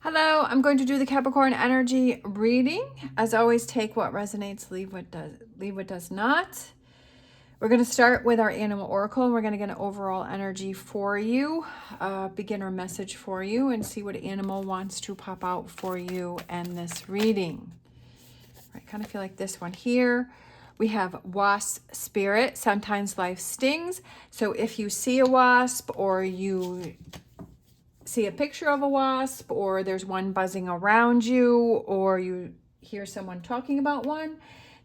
Hello, I'm going to do the Capricorn energy reading. As always, take what resonates, leave what does not. We're going to start with our animal oracle, and we're going to get an overall energy for you, beginner message for you, and see what animal wants to pop out for you in this reading. I kind of feel like this one here. We have wasp spirit. Sometimes life stings. So if you see a wasp, or you see a picture of a wasp, or there's one buzzing around you, or you hear someone talking about one,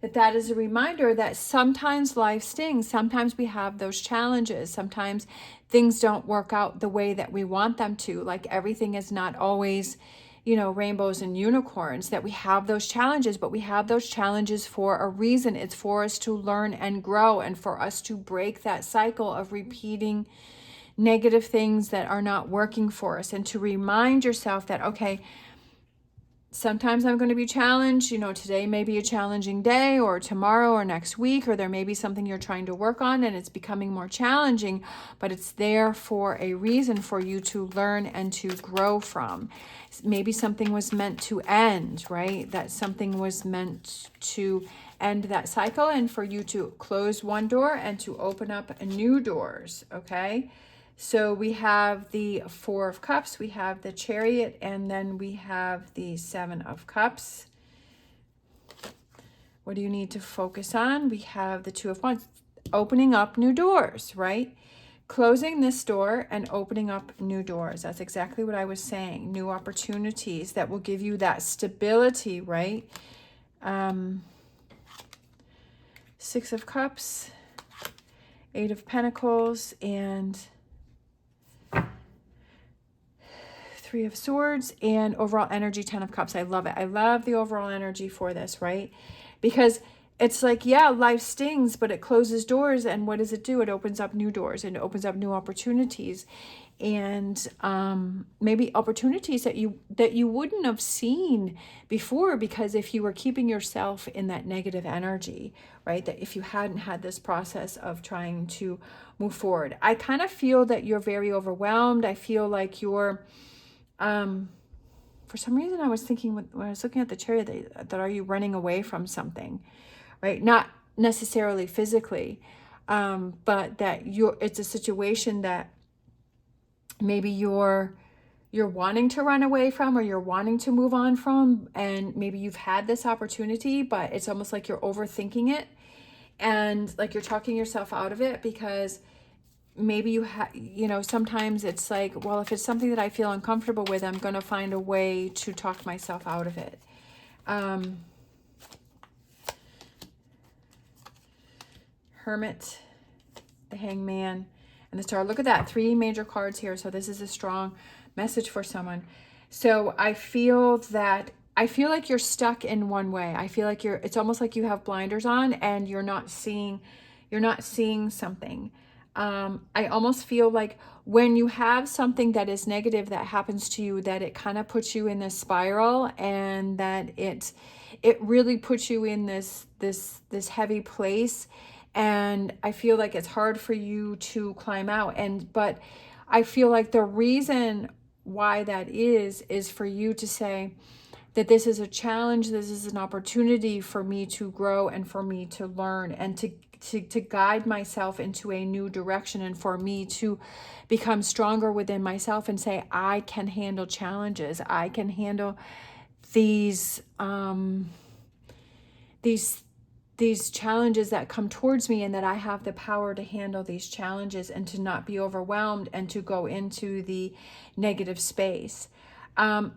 that is a reminder that sometimes life stings. Sometimes we have those challenges. Sometimes things don't work out the way that we want them to. Like everything is not always, rainbows and unicorns, that we have those challenges, but we have those challenges for a reason. It's for us to learn and grow, and for us to break that cycle of repeating negative things that are not working for us, and to remind yourself that, okay, sometimes I'm going to be challenged. Today may be a challenging day, or tomorrow, or next week, or there may be something you're trying to work on and it's becoming more challenging, but it's there for a reason, for you to learn and to grow from. Maybe something was meant to end, right? That something was meant to end that cycle, and for you to close one door and to open up new doors, okay? So we have the Four of Cups, we have the Chariot, and then we have the Seven of Cups. What do you need to focus on? We have the Two of Wands, opening up new doors, right? Closing this door and opening up new doors. That's exactly what I was saying. New opportunities that will give you that stability, right? Six of Cups, Eight of Pentacles, and Three of Swords, and overall energy, Ten of Cups. I love it. I love the overall energy for this, right? Because it's like, yeah, life stings, but it closes doors. And what does it do? It opens up new doors, and it opens up new opportunities, and maybe opportunities that you wouldn't have seen before, because if you were keeping yourself in that negative energy, right? That if you hadn't had this process of trying to move forward. I kind of feel that you're very overwhelmed. I feel like you're for some reason, I was thinking when I was looking at the Chariot that are you running away from something, right? Not necessarily physically, but that it's a situation that maybe you're wanting to run away from, or you're wanting to move on from, and maybe you've had this opportunity, but it's almost like you're overthinking it, and like you're talking yourself out of it, because maybe sometimes it's like, well, if it's something that I feel uncomfortable with, I'm going to find a way to talk myself out of it. Hermit, the Hangman, and the Star. Look at that, 3 major cards here. So this is a strong message for someone. So I feel like you're stuck in one way. I feel like it's almost like you have blinders on, and you're not seeing something. I almost feel like when you have something that is negative that happens to you, that it kind of puts you in this spiral, and that it really puts you in this heavy place. And I feel like it's hard for you to climb out. But I feel like the reason why that is for you to say that this is a challenge, this is an opportunity for me to grow, and for me to learn, and to guide myself into a new direction, and for me to become stronger within myself and say, I can handle challenges. I can handle these challenges that come towards me, and that I have the power to handle these challenges, and to not be overwhelmed, and to go into the negative space.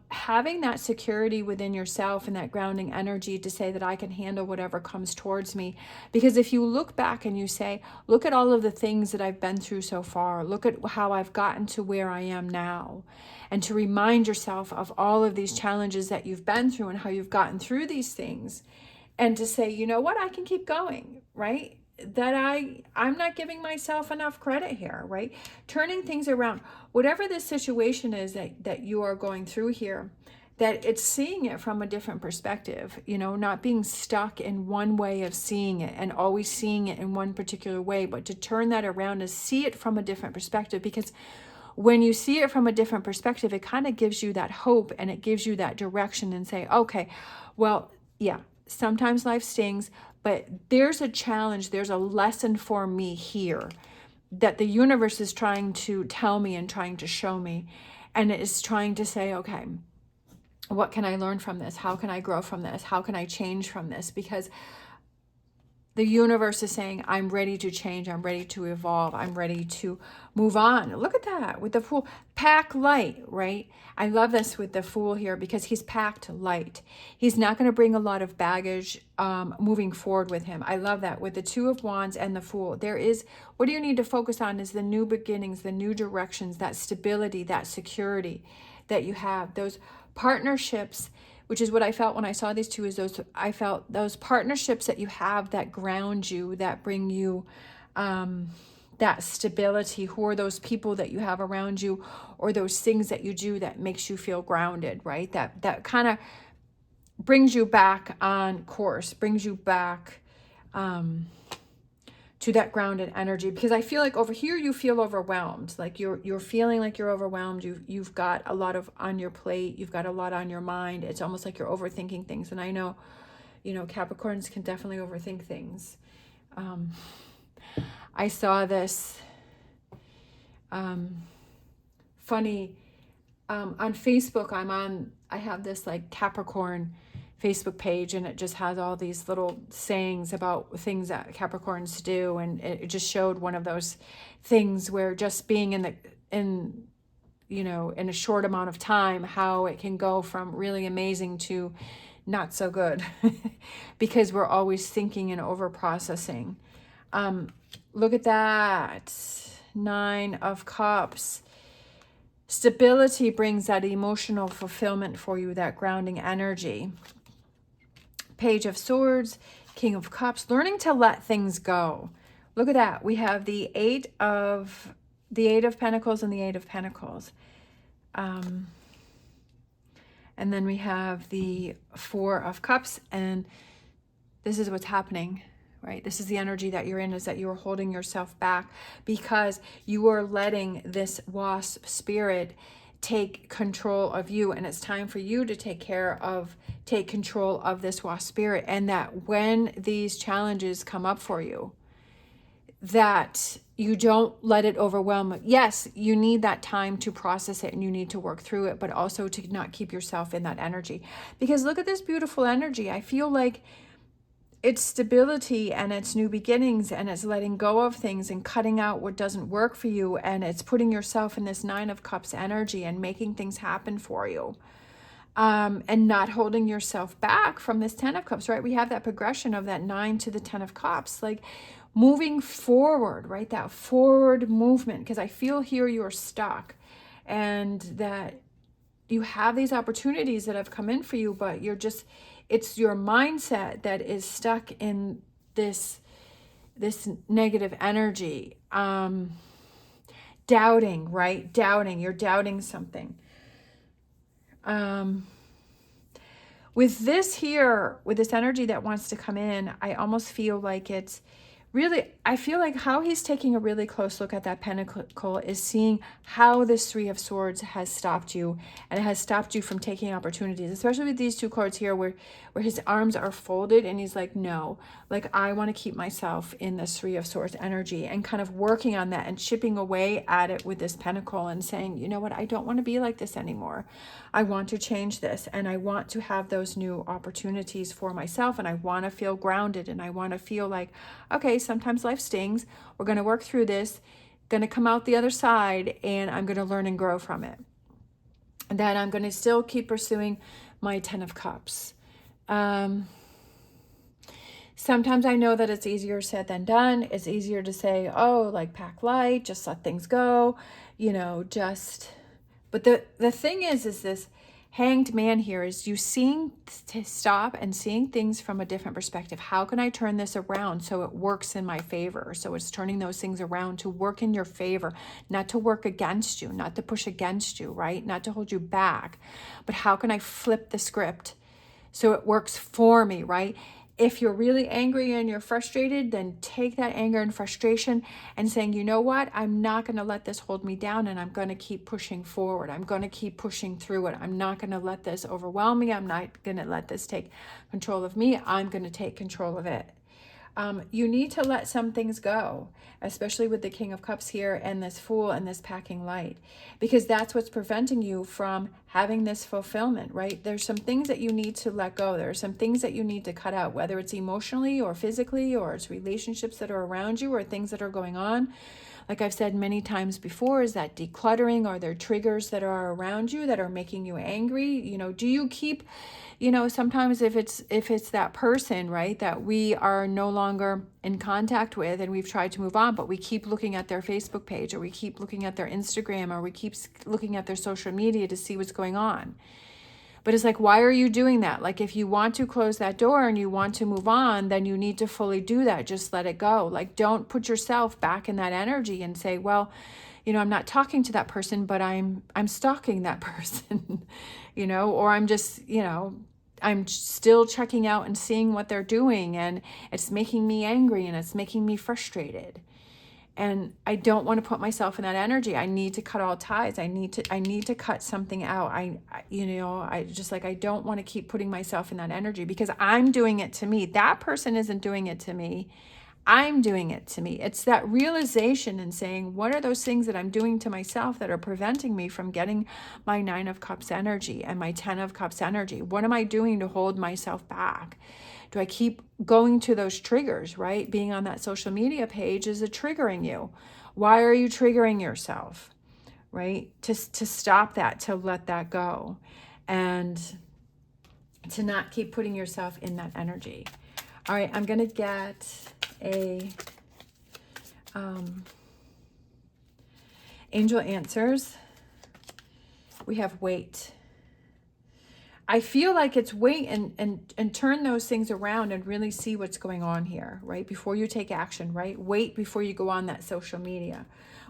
Having that security within yourself, and that grounding energy to say that I can handle whatever comes towards me. Because if you look back and you say, look at all of the things that I've been through so far, look at how I've gotten to where I am now, and to remind yourself of all of these challenges that you've been through, and how you've gotten through these things, and to say, you know what, I can keep going, right? That I'm not giving myself enough credit here, right? Turning things around, whatever the situation is that you are going through here, that it's seeing it from a different perspective, not being stuck in one way of seeing it, and always seeing it in one particular way, but to turn that around and see it from a different perspective. Because when you see it from a different perspective, it kind of gives you that hope and it gives you that direction and say, okay, well, yeah, sometimes life stings, but there's a challenge, there's a lesson for me here that the universe is trying to tell me and trying to show me. And it is trying to say, okay, what can I learn from this? How can I grow from this? How can I change from this? Because the universe is saying, I'm ready to change. I'm ready to evolve. I'm ready to move on. Look at that with the Fool. Pack light, right? I love this with the Fool here because he's packed light. He's not going to bring a lot of baggage moving forward with him. I love that with the Two of Wands and the Fool. There is, what do you need to focus on is the new beginnings, the new directions, that stability, that security that you have. Those partnerships, which is what I felt when I saw these two, is I felt those partnerships that you have that ground you, that bring you that stability. Who are those people that you have around you, or those things that you do that makes you feel grounded, right? That kind of brings you back on course, brings you back to that grounded energy. Because I feel like over here you feel overwhelmed, like you're feeling like you're overwhelmed. You've got a lot of on your plate, you've got a lot on your mind. It's almost like you're overthinking things. And I know, you know, Capricorns can definitely overthink things. I saw this funny on Facebook. I have this like Capricorn Facebook page, and it just has all these little sayings about things that Capricorns do, and it just showed one of those things where just being in a short amount of time, how it can go from really amazing to not so good because we're always thinking and over processing. Look at that, 9 of Cups. Stability brings that emotional fulfillment for you, that grounding energy. Page of Swords, King of Cups, learning to let things go. Look at that. We have the Eight of Pentacles and the Eight of Pentacles. And then we have the Four of Cups, and this is what's happening, right? This is the energy that you're in, is that you're holding yourself back because you are letting this wasp spirit take control of you, and it's time for you to take control of this wasp spirit. And that when these challenges come up for you, that you don't let it overwhelm it. Yes, you need that time to process it and you need to work through it, but also to not keep yourself in that energy. Because look at this beautiful energy. I feel like it's stability and it's new beginnings and it's letting go of things and cutting out what doesn't work for you, and it's putting yourself in this 9 of Cups energy and making things happen for you, and not holding yourself back from this 10 of Cups, right? We have that progression of that 9 to the 10 of Cups, like moving forward, right? That forward movement, because I feel here you're stuck and that you have these opportunities that have come in for you, but it's your mindset that is stuck in this negative energy. Doubting, right? You're doubting something. With this here, with this energy that wants to come in, I almost feel like it's really, I feel like how he's taking a really close look at that pentacle is seeing how this 3 of Swords has stopped you, and it has stopped you from taking opportunities, especially with these 2 cards here where his arms are folded and he's like, no, like I want to keep myself in this 3 of Swords energy, and kind of working on that and chipping away at it with this pentacle and saying, you know what, I don't want to be like this anymore. I want to change this, and I want to have those new opportunities for myself, and I want to feel grounded, and I want to feel like, okay, sometimes life stings. We're going to work through this, going to come out the other side, and I'm going to learn and grow from it. And then I'm going to still keep pursuing my 10 of Cups. Sometimes I know that it's easier said than done. It's easier to say, oh, like pack light, just let things go, but the thing is this Hanged Man here is you stop and seeing things from a different perspective. How can I turn this around so it works in my favor? So it's turning those things around to work in your favor, not to work against you, not to push against you, right? Not to hold you back. But how can I flip the script so it works for me, right? if you're really angry and you're frustrated, then take that anger and frustration and saying, you know what, I'm not going to let this hold me down, and I'm going to keep pushing forward. I'm going to keep pushing through it. I'm not going to let this overwhelm me. I'm not going to let this take control of me. I'm going to take control of it. You need to let some things go, especially with the King of Cups here and this Fool and this packing light, because that's what's preventing you from having this fulfillment, right? There's some things that you need to let go. There are some things that you need to cut out, whether it's emotionally or physically, or it's relationships that are around you or things that are going on. Like I've said many times before, is that decluttering, or there triggers that are around you that are making you angry? You know, do you keep, you know, sometimes if it's that person, right, that we are no longer in contact with and we've tried to move on, but we keep looking at their Facebook page, or we keep looking at their Instagram, or we keep looking at their social media to see what's going on. But it's like, why are you doing that? Like, if you want to close that door and you want to move on, then you need to fully do that. Just let it go. Like, don't put yourself back in that energy and say, well, you know, I'm not talking to that person, but I'm stalking that person, you know, or I'm just, you know, I'm still checking out and seeing what they're doing, and it's making me angry and it's making me frustrated. And I don't want to put myself in that energy. I need to cut all ties. I need to cut something out. I don't want to keep putting myself in that energy, because I'm doing it to me. That person isn't doing it to me. I'm doing it to me. It's that realization and saying, what are those things that I'm doing to myself that are preventing me from getting my 9 of Cups energy and my 10 of Cups energy? What am I doing to hold myself back? Do I keep going to those triggers, right? Being on that social media page, is it triggering you? Why are you triggering yourself, right? To stop that, to let that go, and to not keep putting yourself in that energy. All right, I'm going to get a angel answers. We have wait. I feel like it's wait and turn those things around and really see what's going on here, right? Before you take action, right? Wait before you go on that social media.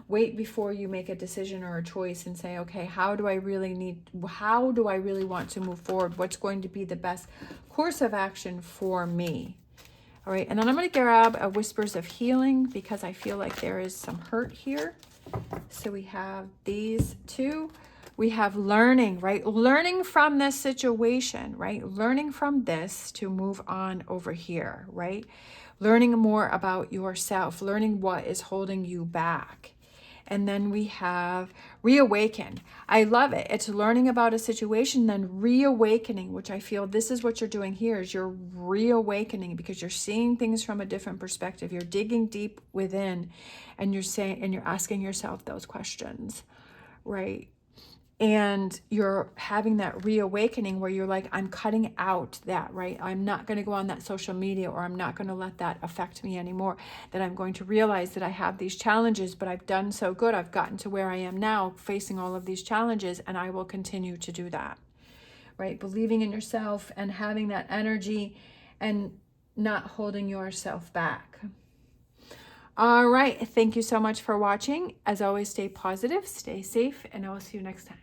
Wait before you make a decision or a choice and say, okay, how do I really want to move forward? What's going to be the best course of action for me? All right, and then I'm going to grab a Whispers of Healing, because I feel like there is some hurt here. So we have these two. We have learning, right? Learning from this situation, right? Learning from this to move on over here, right? Learning more about yourself, learning what is holding you back. And then we have reawaken. I love it. It's learning about a situation, then reawakening, which I feel this is what you're doing here, is you're reawakening, because you're seeing things from a different perspective. You're digging deep within, and you're saying, and you're asking yourself those questions, right? And you're having that reawakening where you're like, I'm cutting out that, right? I'm not going to go on that social media, or I'm not going to let that affect me anymore. That I'm going to realize that I have these challenges, but I've done so good. I've gotten to where I am now, facing all of these challenges, and I will continue to do that, right? Believing in yourself and having that energy and not holding yourself back. All right. Thank you so much for watching. As always, stay positive, stay safe, and I will see you next time.